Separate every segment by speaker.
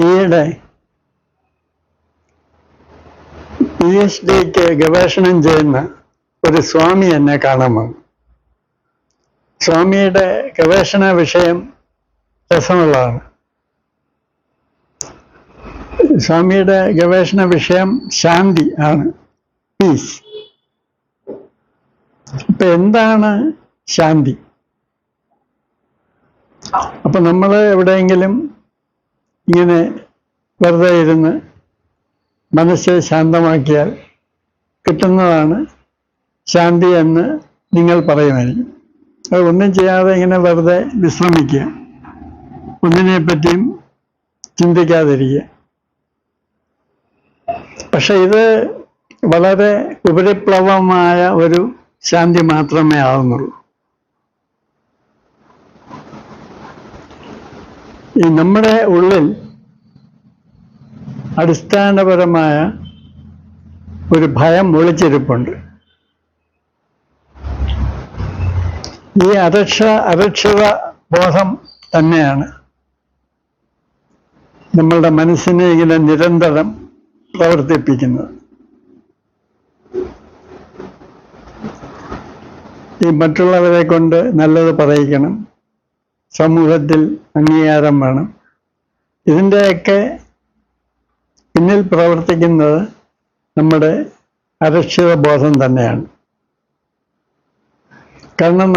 Speaker 1: ഈയിടെ PhDക്ക് ഗവേഷണം ചെയ്യുന്ന ഒരു സ്വാമി എന്നെ കാണാൻ വന്നു. സ്വാമിയുടെ ഗവേഷണ വിഷയം രസമുള്ളതാണ്. സ്വാമിയുടെ ഗവേഷണ വിഷയം ശാന്തി ആണ്, പീസ്. അപ്പൊ എന്താണ് ശാന്തി? അപ്പൊ നമ്മൾ എവിടെയെങ്കിലും ഇങ്ങനെ വെറുതെ ഇരുന്ന് മനസ്സ് ശാന്തമാക്കിയാൽ കിട്ടുന്നതാണ് ശാന്തി എന്ന് നിങ്ങൾ പറയുമായിരിക്കും. അത് ഒന്നും ചെയ്യാതെ ഇങ്ങനെ വെറുതെ വിശ്രമിക്കുക, ഒന്നിനെ പറ്റിയും ചിന്തിക്കാതിരിക്കുക. പക്ഷെ ഇത് വളരെ ഉപരിപ്ലവമായ ഒരു ശാന്തി മാത്രമേ ആവുന്നുള്ളൂ. ഈ നമ്മുടെ ഉള്ളിൽ അടിസ്ഥാനപരമായ ഒരു ഭയം ഒളിച്ചിരിപ്പുണ്ട്. ഈ അരക്ഷിത ബോധം തന്നെയാണ് നമ്മളുടെ മനസ്സിനെ ഇങ്ങനെ നിരന്തരം പ്രവർത്തിപ്പിക്കുന്നത്. ഈ മറ്റുള്ളവരെ കൊണ്ട് നല്ലത് പറയിക്കണം, സമൂഹത്തിൽ അംഗീകാരം വേണം, ഇതിൻ്റെയൊക്കെ പിന്നിൽ പ്രവർത്തിക്കുന്നത് നമ്മുടെ അരക്ഷിത ബോധം തന്നെയാണ്. കാരണം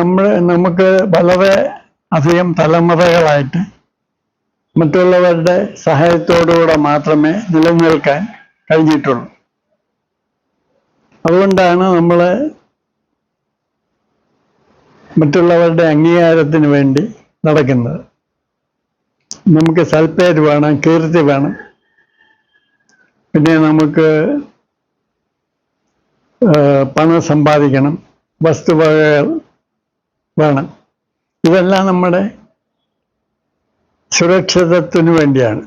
Speaker 1: നമുക്ക് വളരെ അധികം തലമുറകളായിട്ട് മറ്റുള്ളവരുടെ സഹായത്തോടുകൂടെ മാത്രമേ നിലനിൽക്കാൻ കഴിഞ്ഞിട്ടുള്ളൂ. അതുകൊണ്ടാണ് നമ്മൾ മറ്റുള്ളവരുടെ അംഗീകാരത്തിന് വേണ്ടി നടക്കുന്നത്. നമുക്ക് സൽപ്പേര് വേണം, കീർത്തി വേണം, പിന്നെ നമുക്ക് പണം സമ്പാദിക്കണം, വസ്തുവകകൾ വേണം. ഇതെല്ലാം നമ്മുടെ സുരക്ഷിതത്വത്തിന് വേണ്ടിയാണ്.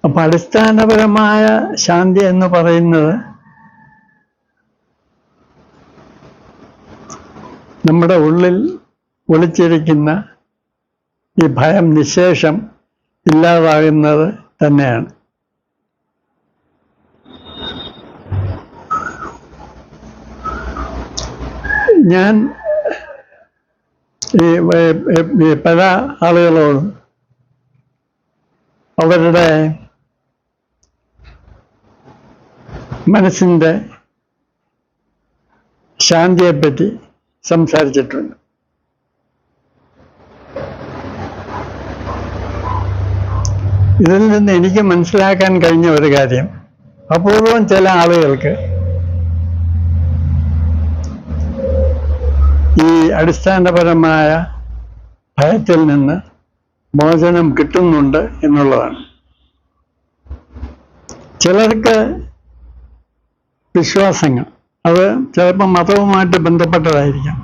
Speaker 1: അപ്പൊ അടിസ്ഥാനപരമായ ശാന്തി എന്ന് പറയുന്നത് നമ്മുടെ ഉള്ളിൽ ഒളിച്ചിരിക്കുന്ന ഈ ഭയം നിശേഷം ഇല്ലാതാകുന്നത് തന്നെയാണ്. ഞാൻ ഈ പല ആളുകളോടും അവരുടെ മനസ്സിൻ്റെ ശാന്തിയെപ്പറ്റി സംസാരിച്ചിട്ടുണ്ട്. ഇതിൽ നിന്ന് എനിക്ക് മനസ്സിലാക്കാൻ കഴിഞ്ഞ ഒരു കാര്യം, അപൂർവം ചില ആളുകൾക്ക് ഈ അടിസ്ഥാനപരമായ ഭയത്തിൽ നിന്ന് മോചനം കിട്ടുന്നുണ്ട് എന്നുള്ളതാണ്. ചിലർക്ക് വിശ്വാസങ്ങൾ, അത് ചിലപ്പോൾ മതവുമായിട്ട് ബന്ധപ്പെട്ടതായിരിക്കാം,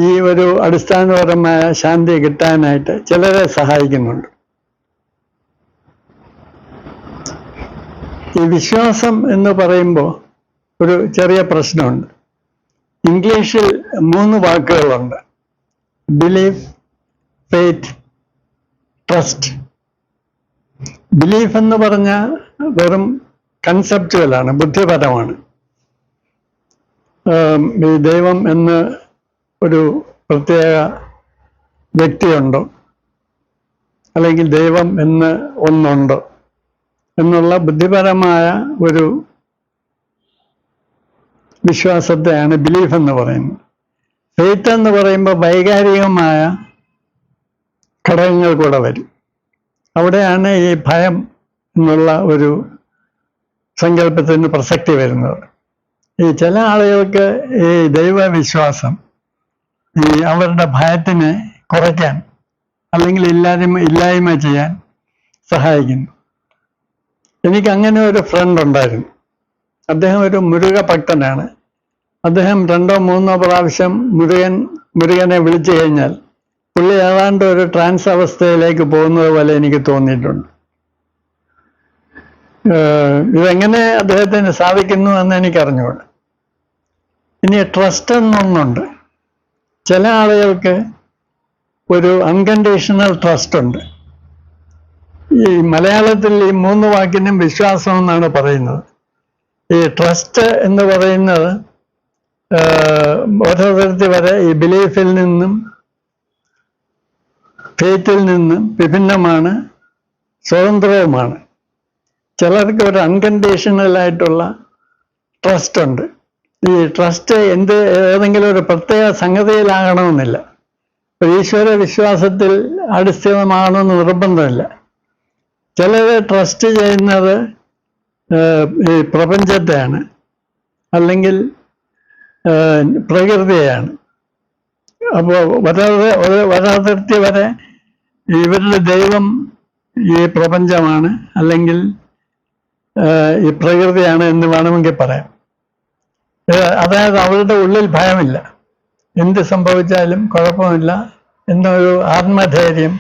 Speaker 1: ഈ ഒരു അടിസ്ഥാനപരമായ ശാന്തി കിട്ടാനായിട്ട് ചിലരെ സഹായിക്കുന്നുണ്ട്. ഈ വിശ്വാസം എന്ന് പറയുമ്പോൾ ഒരു ചെറിയ പ്രശ്നമുണ്ട്. ഇംഗ്ലീഷിൽ 3 വാക്കുകളുണ്ട്: ബിലീഫ്, ഫെയ്ത്ത്, ട്രസ്റ്റ്. ബിലീഫ് എന്ന് പറഞ്ഞാൽ വെറും കൺസെപ്റ്റുവലാണ്, ബുദ്ധിപരമാണ്. ഈ ദൈവം എന്ന് ഒരു പ്രത്യേക വ്യക്തിയുണ്ടോ, അല്ലെങ്കിൽ ദൈവം എന്ന് ഒന്നുണ്ടോ എന്നുള്ള ബുദ്ധിപരമായ ഒരു വിശ്വാസത്തെയാണ് ബിലീഫ് എന്ന് പറയുന്നത്. ഫെയ്ത്ത് എന്ന് പറയുമ്പോൾ വൈകാരികമായ ഘടകങ്ങൾ കൂടെ വരും. അവിടെയാണ് ഈ ഭയം എന്നുള്ള ഒരു സങ്കല്പത്തിന് പ്രസക്തി വരുന്നത്. ഈ ചില ആളുകൾക്ക് ഈ ദൈവവിശ്വാസം ഈ അവരുടെ ഭയത്തിനെ കുറയ്ക്കാൻ അല്ലെങ്കിൽ ഇല്ലായ്മ ചെയ്യാൻ സഹായിക്കുന്നു. എനിക്ക് അങ്ങനെ ഒരു ഫ്രണ്ട് ഉണ്ടായിരുന്നു. അദ്ദേഹം ഒരു മുരുക ഭക്തനാണ്. അദ്ദേഹം 2ഓ 3ഓ പ്രാവശ്യം മുരുകനെ വിളിച്ചു കഴിഞ്ഞാൽ പുള്ളി ഏതാണ്ട് ഒരു ട്രാൻസ് അവസ്ഥയിലേക്ക് പോകുന്നത് പോലെ എനിക്ക് തോന്നിയിട്ടുണ്ട്. ഇതെങ്ങനെ അദ്ദേഹത്തിന് സാധിക്കുന്നു എന്ന് എനിക്കറിഞ്ഞുകൂടാ. ഇനി ട്രസ്റ്റ് എന്നൊന്നുണ്ട്. ചില ആളുകൾക്ക് ഒരു അൺകണ്ടീഷണൽ ട്രസ്റ്റ് ഉണ്ട്. ഈ മലയാളത്തിൽ ഈ 3 വാക്കിനും വിശ്വാസം എന്നാണ് പറയുന്നത്. ഈ ട്രസ്റ്റ് എന്ന് പറയുന്നത് ഓരോരുത്തർ വരെ ഈ ബിലീഫിൽ നിന്നും ഫെയ്ത്തിൽ നിന്നും വിഭിന്നമാണ്, സ്വതന്ത്രവുമാണ്. ചിലർക്ക് ഒരു അൺകണ്ടീഷണൽ ആയിട്ടുള്ള ട്രസ്റ്റ് ഉണ്ട്. ഈ ട്രസ്റ്റ് ഏതെങ്കിലും ഒരു പ്രത്യേക സംഗതിയിലാകണമെന്നില്ല. ഈശ്വര വിശ്വാസത്തിൽ അടിസ്ഥിതമാകണമെന്ന് നിർബന്ധമില്ല. ചിലർ ട്രസ്റ്റ് ചെയ്യുന്നത് ഈ പ്രപഞ്ചത്തെയാണ്, അല്ലെങ്കിൽ പ്രകൃതിയെയാണ്. അപ്പോൾ ഒരതിർത്തി വരെ ഇവരുടെ ദൈവം ഈ പ്രപഞ്ചമാണ്, അല്ലെങ്കിൽ ഈ പ്രകൃതിയാണ് എന്ന് വേണമെങ്കിൽ പറയാം. അതായത് അവരുടെ ഉള്ളിൽ ഭയമില്ല, എന്ത് സംഭവിച്ചാലും കുഴപ്പമില്ല എന്നൊരു ആത്മധൈര്യം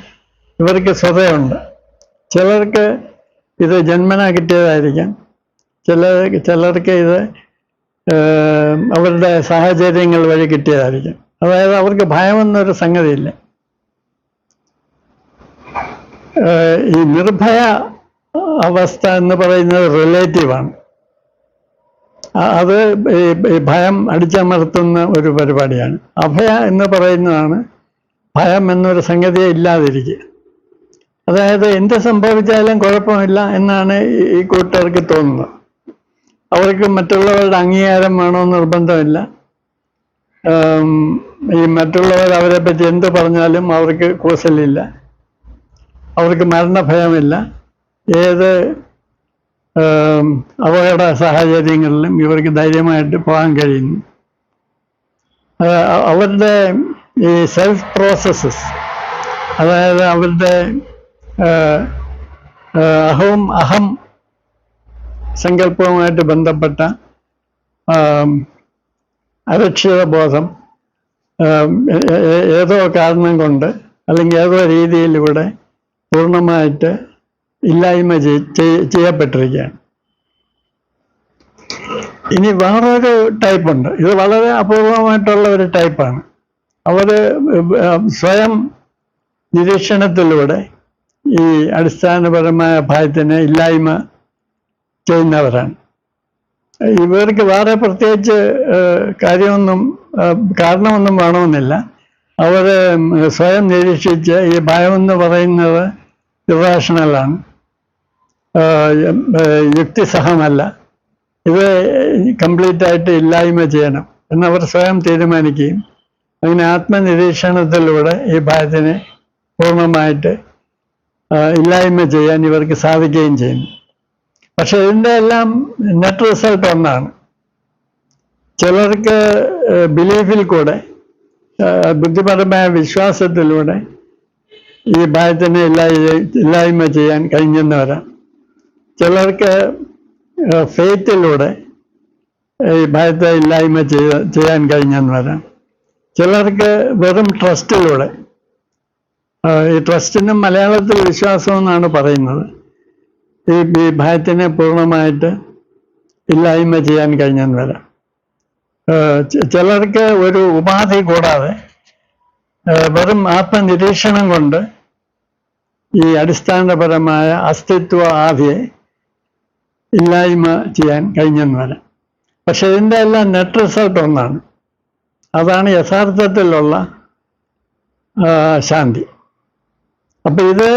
Speaker 1: ഇവർക്ക് സ്വതയുണ്ട്. ചിലർക്ക് ഇത് ജന്മന കിട്ടിയതായിരിക്കാം, ചിലർക്ക് ഇത് അവരുടെ സാഹചര്യങ്ങൾ വഴി കിട്ടിയതായിരിക്കും. അതായത് അവർക്ക് ഭയമെന്നൊരു സംഗതിയില്ല. ഈ നിർഭയ അവസ്ഥ എന്ന് പറയുന്നത് റിലേറ്റീവാണ്. അത് ഈ ഭയം അടിച്ചമർത്തുന്ന ഒരു പരിപാടിയാണ്. അഭയ എന്ന് പറയുന്നതാണ് ഭയം എന്നൊരു സംഗതിയെ ഇല്ലാതിരിക്കുക. അതായത് എന്ത് സംഭവിച്ചാലും കുഴപ്പമില്ല എന്നാണ് ഈ കൂട്ടർക്ക് തോന്നുന്നത്. അവർക്ക് മറ്റുള്ളവരുടെ അംഗീകാരം വേണമെന്ന് നിർബന്ധമില്ല. ഈ മറ്റുള്ളവർ അവരെ പറ്റി എന്ത് പറഞ്ഞാലും അവർക്ക് കൂസലില്ല. അവർക്ക് മരണഭയമില്ല. ഏത് അപകട സാഹചര്യങ്ങളിലും ഇവർക്ക് ധൈര്യമായിട്ട് പോകാൻ കഴിയുന്നു. അവരുടെ ഈ സെൽഫ് പ്രോസസ്സസ്, അതായത് അവരുടെ അഹം സങ്കല്പവുമായിട്ട് ബന്ധപ്പെട്ട അരക്ഷിത ബോധം ഏതോ കാരണം കൊണ്ട് അല്ലെങ്കിൽ ഏതോ രീതിയിലൂടെ പൂർണ്ണമായിട്ട് ഇല്ലായ്മ ചെയ്യപ്പെട്ടിരിക്കുകയാണ്. ഇനി വേറൊരു ടൈപ്പുണ്ട്. ഇത് വളരെ അപൂർവമായിട്ടുള്ള ഒരു ടൈപ്പാണ്. അവർ സ്വയം നിരീക്ഷണത്തിലൂടെ ഈ അടിസ്ഥാനപരമായ ഭയത്തിനെ ഇല്ലായ്മ ചെയ്യുന്നവരാണ്. ഇവർക്ക് വേറെ പ്രത്യേകിച്ച് കാരണമൊന്നും വേണമെന്നില്ല. അവർ സ്വയം നിരീക്ഷിച്ച് ഈ ഭയമെന്ന് പറയുന്നത് ഇറാഷണലാണ്, യുക്തിസഹമല്ല, ഇത് കംപ്ലീറ്റ് ആയിട്ട് ഇല്ലായ്മ ചെയ്യണം എന്നവർ സ്വയം തീരുമാനിക്കുകയും അങ്ങനെ ആത്മനിരീക്ഷണത്തിലൂടെ ഈ ഭയത്തിനെ പൂർണ്ണമായിട്ട് ഇല്ലായ്മ ചെയ്യാൻ ഇവർക്ക് സാധിക്കുകയും ചെയ്യുന്നു. പക്ഷെ ഇതിൻ്റെ എല്ലാം നെറ്റ് റിസൾട്ട് ഒന്നാണ്. ചിലർക്ക് ബിലീഫിൽ കൂടെ, ബുദ്ധിപരമായ വിശ്വാസത്തിലൂടെ ഈ ഭയത്തിനെ ഇല്ലായ്മ ചെയ്യാൻ കഴിഞ്ഞെന്നവരാണ്. ചിലർക്ക് ഫെയ്ത്തിലൂടെ ഈ ഭയത്തെ ഇല്ലായ്മ ചെയ്യാൻ കഴിഞ്ഞെന്നവരാണ്. ചിലർക്ക് വെറും ട്രസ്റ്റിലൂടെ, ഈ ട്രസ്റ്റിനും മലയാളത്തിൽ വിശ്വാസം എന്നാണ് പറയുന്നത്, ഈ ഭയത്തിനെ പൂർണ്ണമായിട്ട് ഇല്ലായ്മ ചെയ്യാൻ കഴിഞ്ഞെന്ന് വരാം. ചിലർക്ക് ഒരു ഉപാധി കൂടാതെ വെറും ആത്മനിരീക്ഷണം കൊണ്ട് ഈ അടിസ്ഥാനപരമായ അസ്തിത്വ ആധിയെ ഇല്ലായ്മ ചെയ്യാൻ കഴിഞ്ഞെന്ന് വരാം. പക്ഷെ ഇതിൻ്റെ എല്ലാം നെറ്റ് റിസൾട്ട് ഒന്നാണ്. അതാണ് യഥാർത്ഥത്തിലുള്ള ശാന്തി. അപ്പം ഇത്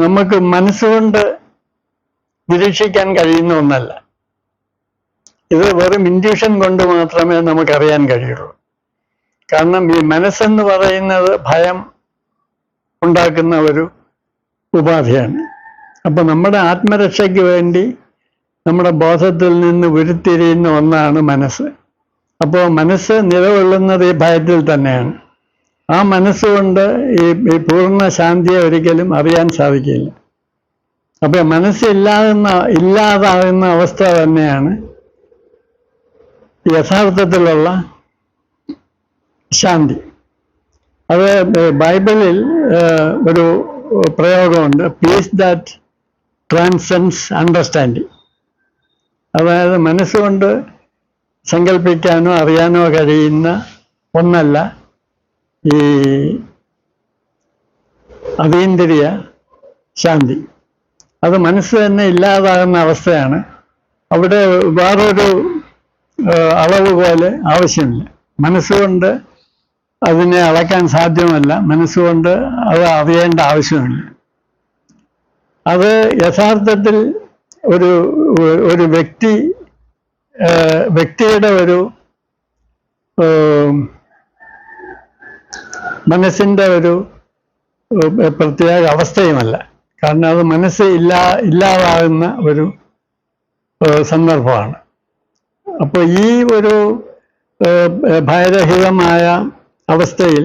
Speaker 1: നമുക്ക് മനസ്സുകൊണ്ട് നിരീക്ഷിക്കാൻ കഴിയുന്ന ഒന്നല്ല. ഇത് വെറും ഇൻഡ്യൂഷൻ കൊണ്ട് മാത്രമേ നമുക്കറിയാൻ കഴിയുള്ളൂ. കാരണം ഈ മനസ്സെന്ന് പറയുന്നത് ഭയം ഉണ്ടാക്കുന്ന ഒരു ഉപാധിയാണ്. അപ്പം നമ്മുടെ ആത്മരക്ഷയ്ക്ക് വേണ്ടി നമ്മുടെ ബോധത്തിൽ നിന്ന് ഉരുത്തിരിയുന്ന ഒന്നാണ് മനസ്സ്. അപ്പോൾ മനസ്സ് നിലകൊള്ളുന്നത് ഈ ഭയത്തിൽ തന്നെയാണ്. ആ മനസ്സുകൊണ്ട് ഈ പൂർണ്ണ ശാന്തിയെ ഒരിക്കലും അറിയാൻ സാധിക്കില്ല. അപ്പൊ ഇല്ലാതാകുന്ന അവസ്ഥ തന്നെയാണ് യഥാർത്ഥത്തിലുള്ള ശാന്തി. അത് ബൈബിളിൽ ഒരു പ്രയോഗമുണ്ട്, പീസ് ദാറ്റ് ട്രാൻസെൻഡ്സ് അണ്ടർസ്റ്റാൻഡിങ്. അതായത് മനസ്സുകൊണ്ട് സങ്കല്പിക്കാനോ അറിയാനോ കഴിയുന്ന ഒന്നല്ല ഈ അതീന്ദ്രിയ ശാന്തി. അത് മനസ്സ് തന്നെ ഇല്ലാതാകുന്ന അവസ്ഥയാണ്. അവിടെ വേറൊരു അളവ് പോലെ ആവശ്യമില്ല. മനസ്സുകൊണ്ട് അതിനെ അളക്കാൻ സാധ്യമല്ല, മനസ്സുകൊണ്ട് അത് അറിയേണ്ട ആവശ്യമില്ല. അത് യഥാർത്ഥത്തിൽ ഒരു ഒരു വ്യക്തിയുടെ ഒരു മനസ്സിൻ്റെ ഒരു പ്രത്യേക അവസ്ഥയുമല്ല. കാരണം അത് മനസ്സ് ഇല്ലാതാകുന്ന ഒരു സന്ദർഭമാണ്. അപ്പോൾ ഈ ഒരു ഭയരഹിതമായ അവസ്ഥയിൽ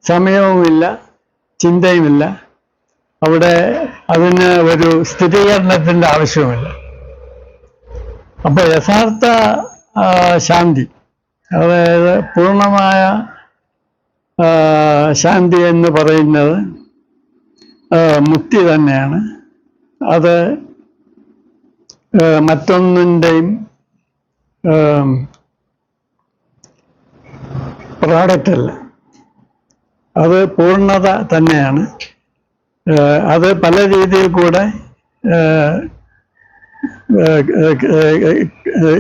Speaker 1: സമയവുമില്ല, ചിന്തയുമില്ല. അവിടെ അതിന് ഒരു സ്ഥിരീകരണത്തിൻ്റെ ആവശ്യവുമില്ല. അപ്പോൾ യഥാർത്ഥ ശാന്തി, അതായത് പൂർണ്ണമായ ശാന്തി എന്ന് പറയുന്നത് മുക്തി തന്നെയാണ്. അത് മറ്റൊന്നിൻ്റെയും പ്രോഡക്റ്റല്ല, അത് പൂർണ്ണത തന്നെയാണ്. അത് പല രീതിയിൽ കൂടെ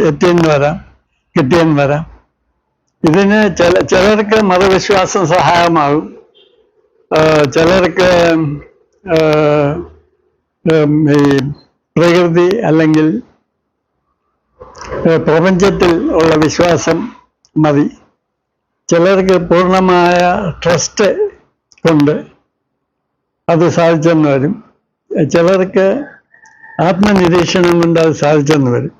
Speaker 1: എത്തിയെന്ന് വരാം, കിട്ടിയെന്ന് വരാം. ഇതിന് ചിലർക്ക് മതവിശ്വാസം സഹായമാകും, ചിലർക്ക് ഈ പ്രകൃതി അല്ലെങ്കിൽ പ്രപഞ്ചത്തിൽ ഉള്ള വിശ്വാസം മതി. ചിലർക്ക് പൂർണ്ണമായ ട്രസ്റ്റ് കൊണ്ട് അത് സാധിച്ചെന്ന് വരും. ചിലർക്ക് ആത്മനിരീക്ഷണം കൊണ്ട് അത് സാധിച്ചെന്ന് വരും.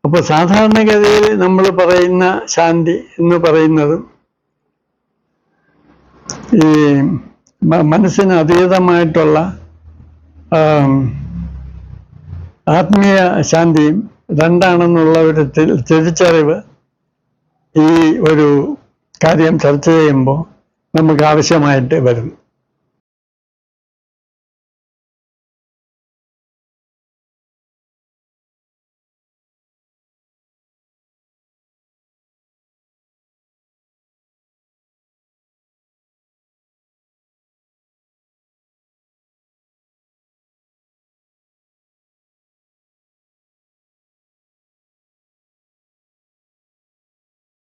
Speaker 1: അപ്പോൾ സാധാരണഗതിയിൽ നമ്മൾ പറയുന്ന ശാന്തി എന്ന് പറയുന്നതും ഈ മനസ്സിന് അതീതമായിട്ടുള്ള ആത്മീയ ശാന്തിയും രണ്ടാണെന്നുള്ള ഒരു തിരിച്ചറിവ് ഈ ഒരു കാര്യം ചർച്ച ചെയ്യുമ്പോൾ നമുക്ക് ആവശ്യമായിട്ട് വരുന്നു.